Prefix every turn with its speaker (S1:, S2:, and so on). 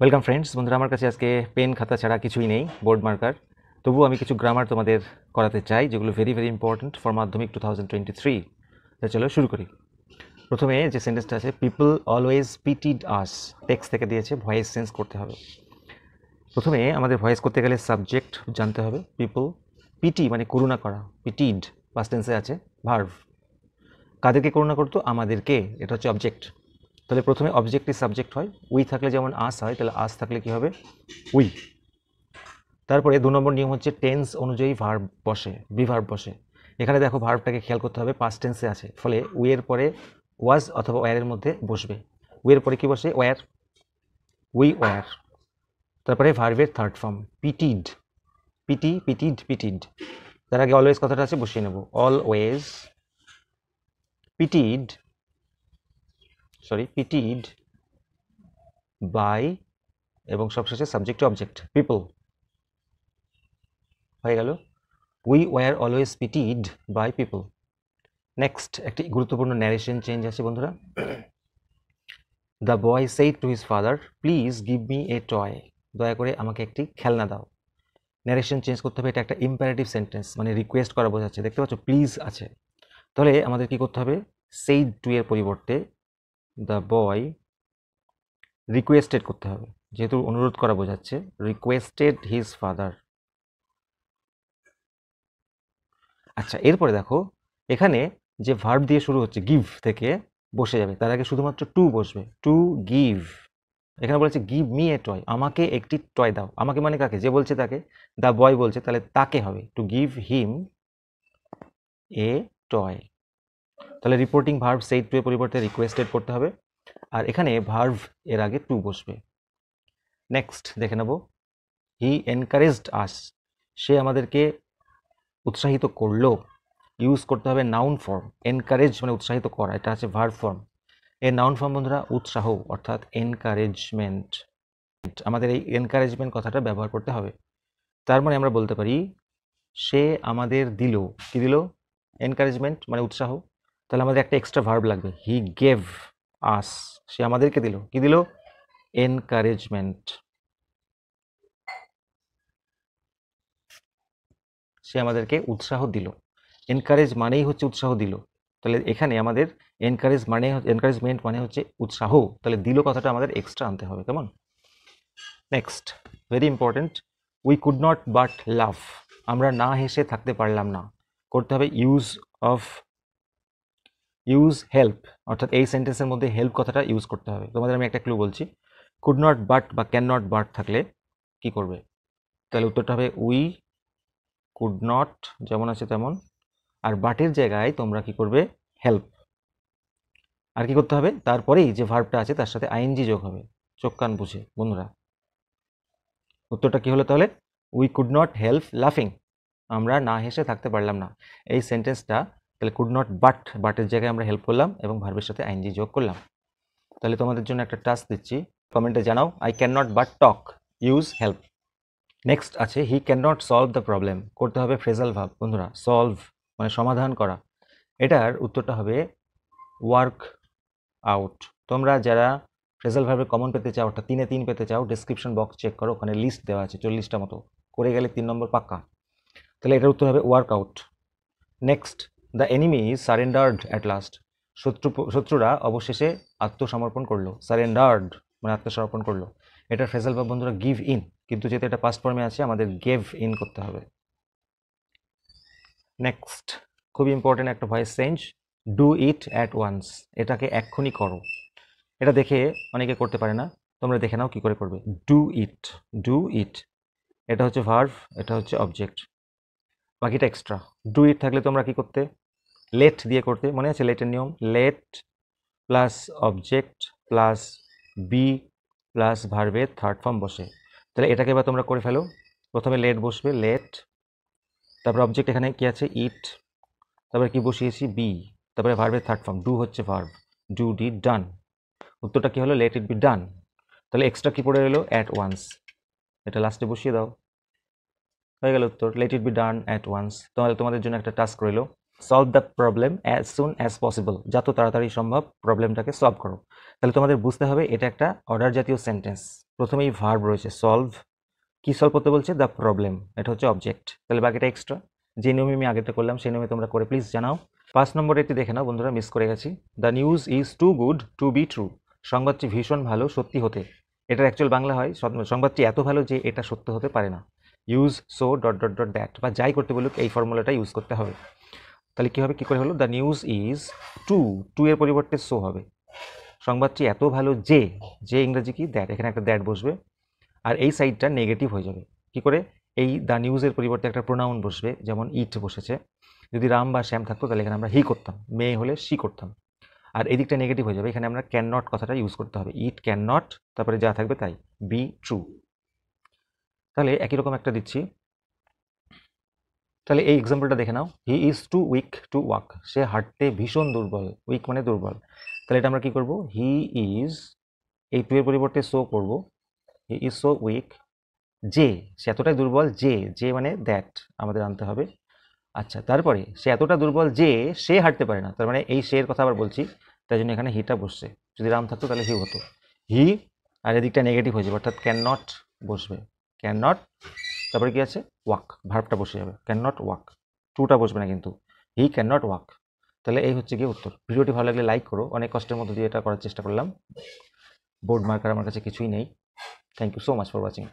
S1: Welcome friends. বন্ধুরা, আমার কাছে আজকে পেন খাতা ছাড়া কিছুই নেই, বোর্ড মার্কার। তবুও আমি কিছু গ্রামার তোমাদের করাতে চাই, যেগুলো ভেরি ভেরি ইম্পর্ট্যান্ট ফর মাধ্যমিক 2023। চলো শুরু করি। প্রথমে যে সেন্টেন্সটা আছে, পিপল অলওয়েজ পিটিড আস, টেক্সট থেকে দিয়েছে, ভয়েস চেঞ্জ করতে হবে। প্রথমে আমাদের ভয়েস করতে গেলে সাবজেক্ট জানতে হবে। পিপল, পিটি মানে করুণা করা, পিটিড পাস্ট টেন্সে আছে, ভার্ব। কাদেরকে করুণা করতো? আমাদেরকে, এটা হচ্ছে অবজেক্ট। তাহলে প্রথমে অবজেক্টই সাবজেক্ট হয়, উই থাকলে যেমন আস হয়, তাহলে আস থাকলে কি হবে? উই। তারপরে 2 নম্বর নিয়ম হচ্ছে টেন্স অনুযায়ী ভার্ব বসে, বিভার্ব বসে। এখানে দেখো ভার্বটাকে খেয়াল করতে হবে, পাস্ট টেন্সে আছে, ফলে উই এর পরে ওয়াজ অথবা ওয়ার এর মধ্যে বসবে। উই এর পরে কি বসে? Were, we were. তারপরে ভার্বের third form pitied, pity, pitied, pitied. তার আগে অলওয়েজ কথাটা আছে, বসিয়ে নেব। অলওয়েজ পিটিড, পিটিড বাই, এবং সবশেষে সাবজেক্ট অবজেক্ট পিপল হয়ে গেল। We were always pitied by people. Next একটি গুরুত্বপূর্ণ ন্যারেশন চেঞ্জ আছে বন্ধুরা। The boy said to his father, please give me a toy, দয়া করে আমাকে একটি খেলনা দাও। ন্যারেশন চেঞ্জ করতে হবে, এটা একটা ইম্পারেটিভ সেন্টেন্স, মানে রিকোয়েস্ট করা বোঝাচ্ছে। দেখতে পাচ্ছ প্লিজ আছে, তাহলে আমাদের কি করতে হবে? সেইড টু এর পরিবর্তে দ্য বয় রিকোয়েস্টেড করতে হবে, যেহেতু অনুরোধ করা বোঝাচ্ছে, রিকোয়েস্টেড হিজ ফাদার। আচ্ছা, এরপরে দেখো এখানে যে ভার্ব দিয়ে শুরু হচ্ছে, গিভ থেকে বসে যাবে, তার আগে শুধুমাত্র টু বসবে, টু গিভ। এখানে বলেছে গিভ মি এ টয়, আমাকে একটি টয় দাও। আমাকে মানে কাকে? যে বলছে তাকে, দ্য বয় বলছে, তাহলে তাকে হবে to give him A toy. তাহলে রিপোর্টিং ভার্ব সেইড টু এর পরিবর্তে রিকোয়েস্টেড করতে হবে, আর এখানে ভার্ব এর আগে টু বসবে। নেক্সট দেখে নেব, হি এনকারেজড আস, সে আমাদেরকে উৎসাহিত করলো। ইউজ করতে হবে নাউন ফর্ম, এনকারেজ মানে উৎসাহিত করা, এটা আছে ভার্ব ফর্ম। এর নাউন ফর্ম বন্ধুরা উৎসাহ, অর্থাৎ এনকারেজমেন্ট। আমাদের এই এনকারেজমেন্ট কথাটা ব্যবহার করতে হবে। তার মানে আমরা বলতে পারি সে আমাদের দিল, কি দিল? এনকারেজমেন্ট মানে উৎসাহ। তাহলে আমাদের একটা এক্সট্রা ভার্ব লাগবে, হি গেভ আস, সে আমাদেরকে দিল, কি দিল? এনকারেজমেন্ট। সে আমাদেরকে উৎসাহ দিল। এনকারেজ মানেই হচ্ছে উৎসাহ দিল, তাহলে এখানে আমাদের এনকারেজমেন্ট মানে হচ্ছে উৎসাহ, তাহলে দিল কথাটা আমাদের এক্সট্রা আনতে হবে, কেমন? Next very important, we could not but laugh, আমরা না হেসে থাকতে পারলাম না। করতে হবে ইউজ হেল্প, অর্থাৎ এই সেন্টেন্সের মধ্যে হেল্প কথাটা ইউজ করতে হবে। তোমাদের আমি একটা ক্লু বলছি, কুড নট বাট বা ক্যান নট বাট থাকলে কি করবে? তাহলে উত্তরটা হবে উই কুড নট, যেমন আছে তেমন, আর বাটের জায়গায় তোমরা কি করবে? হেল্প। আর কি করতে হবে? তারপরেই যে ভার্বটা আছে তার সাথে আইএনজি যোগ হবে, চোখ কান বুঝে বন্ধুরা। উত্তরটা কি হলো তাহলে? উই কুড নট হেল্প লাফিং, আমরা না হেসে থাকতে পারলাম না। এই সেন্টেন্সটা তাহলে কুড নট বাট, বাটের জায়গায় আমরা হেল্প করলাম এবং ভার্বের সাথে আইএনজি যোগ করলাম। তাহলে তোমাদের জন্য একটা টাস্ক দিচ্ছি, কমেন্টে জানাও, I can not but talk, use help. Next আছে he can not solve the problem, করতে হবে ফ্রেজাল ভার্ব বন্ধুরা, সলভ মানে সমাধান করা। এটার উত্তরটা হবে ওয়ার্ক আউট। তোমরা যারা ফ্রেজাল ভার্বের কমন পেতে চাও, অর্থাৎ 3 এ 3 পেতে চাও, ডেসক্রিপশন বক্স চেক করো, ওখানে লিস্ট দেওয়া আছে 40টা মতো, করে গেলে 3 নম্বর পাক্কা। তাহলে এটার উত্তর হবে work out. Next, the enemy surrendered at last, শত্রুরা অবশেষে আত্মসমর্পণ করলো, সারেন্ডার্ড মানে আত্মসমর্পণ করলো। এটার ফ্রেজাল ভার্ব বন্ধুরা গিভ ইন, কিন্তু যেহেতু এটা পাস্ট ফর্মে আছে আমাদের গেভ ইন করতে হবে। নেক্সট খুবই ইম্পর্টেন্ট একটা voice change, do it at once, এটাকে এক্ষুনি করো। এটা দেখে অনেকে করতে পারে না, তোমরা দেখে নাও কি করে করবে। ডু ইট, ডু ইট, এটা হচ্ছে ভার্ব, এটা হচ্ছে অবজেক্ট, বাকিটা এক্সট্রা। ডু ইট থাকলে তোমরা কি করতে? লেট দিয়ে করতে, মনে আছে লেটের নিয়ম? Let plus object plus be plus ভার্বের থার্ড ফর্ম বসে। তাহলে এটাকে এবার তোমরা করে ফেলো। প্রথমে লেট বসবে, লেট, তারপরে অবজেক্ট এখানে কি আছে? ইট, তারপরে কি বসিয়েছি? বি, তারপরে ভার্বের থার্ড ফর্ম, ডু হচ্ছে ভার্ব, ডু ডি ডান। উত্তরটা কি হলো? লেট ইট বি ডান। তাহলে এক্সট্রা কি পড়ে রইলো? অ্যাট ওয়ান্স, এটা লাস্টে বসিয়ে দাও, হয়ে গেল উত্তর, let it be done at once. তাহলে তোমাদের জন্য একটা টাস্ক রইলো, solve the problem as soon as possible, যত তাড়াতাড়ি সম্ভব প্রবলেমটাকে সলভ করো। তাহলে তোমাদের বুঝতে হবে এটা একটা অর্ডার জাতীয় সেন্টেন্স। প্রথমেই ভার্ব রয়েছে সলভ, কি সলভ করতে বলছে? দ্য প্রবলেম, এটা হচ্ছে অবজেক্ট। তাহলে বাকিটা এক্সট্রা, যে নিয়মে আমি আগেটা করলাম সেই নিয়মে তোমরা করে প্লিজ জানাও। 5 নম্বরে একটি দেখে নাও বন্ধুরা, মিস করে গেছি। The news is too good to be true, সংবাদটি ভীষণ ভালো সত্যি হতে। এটার অ্যাকচুয়াল বাংলা হয় সংবাদটি এত ভালো যে এটা সত্য হতে পারে না। Use so dot dot dot that, বা যাই করতে বলুক এই ফর্মুলাটা ইউজ করতে হবে। তাহলে কী হবে, কী করে হলো? The news is too, too এর পরিবর্তে সো হবে। সংবাদটি এত ভালো যে, যে ইংরেজি কি? দ্যাট, এখানে একটা দ্যাট বসবে, আর এই সাইডটা নেগেটিভ হয়ে যাবে। কি করে? এই দ্য নিউজের পরিবর্তে একটা প্রোনাউন বসবে, যেমন ইট বসেছে। যদি রাম বা শ্যাম থাকতো তাহলে এখানে আমরা হি করতাম, মেয়ে হলে শি করতাম। আর এই দিকটা নেগেটিভ হয়ে যাবে, এখানে আমরা ক্যান নট কথাটা ইউজ করতে হবে। ইট ক্যান নট, তারপরে যা থাকবে তাই, বি ট্রু। তাহলে একই রকম একটা দিচ্ছি, তাহলে এই এক্সাম্পলটা দেখে নাও। He is too weak to walk, সে হাঁটতে ভীষণ দুর্বল। উইক মানে দুর্বল। তাহলে এটা আমরা কি করব? হি ইজ, এই টু এর পরিবর্তে সো করব। হি ইজ সো উইক, যে, সে এতটাই দুর্বল যে, যে মানে দ্যাট আমাদের আনতে হবে। আচ্ছা, তারপরে সে এতটা দুর্বল যে সে হাঁটতে পারে না, তার মানে এই সে এর কথা আবার বলছি, তাই জন্য এখানে হিটা বসছে। যদি রাম থাকতো তাহলে হি হতো। হি, আর এদিকটা নেগেটিভ হয়ে যাবে, অর্থাৎ ক্যান নট বসবে। ক্যান নট, তারপরে কি আছে? ওয়াক, ভার্বটা বসে যাবে। ক্যান নট ওয়াক, টুটা বসবে না কিন্তু, হি ক্যান নট ওয়াক। তাহলে এই হচ্ছে গিয়ে উত্তর। ভিডিওটি ভালো লাগলে লাইক করো, অনেক কষ্টের মধ্যে দিয়ে এটা করার চেষ্টা করলাম। বোর্ড মার্কার আমার কাছে কিছুই নেই। Thank you so much for watching.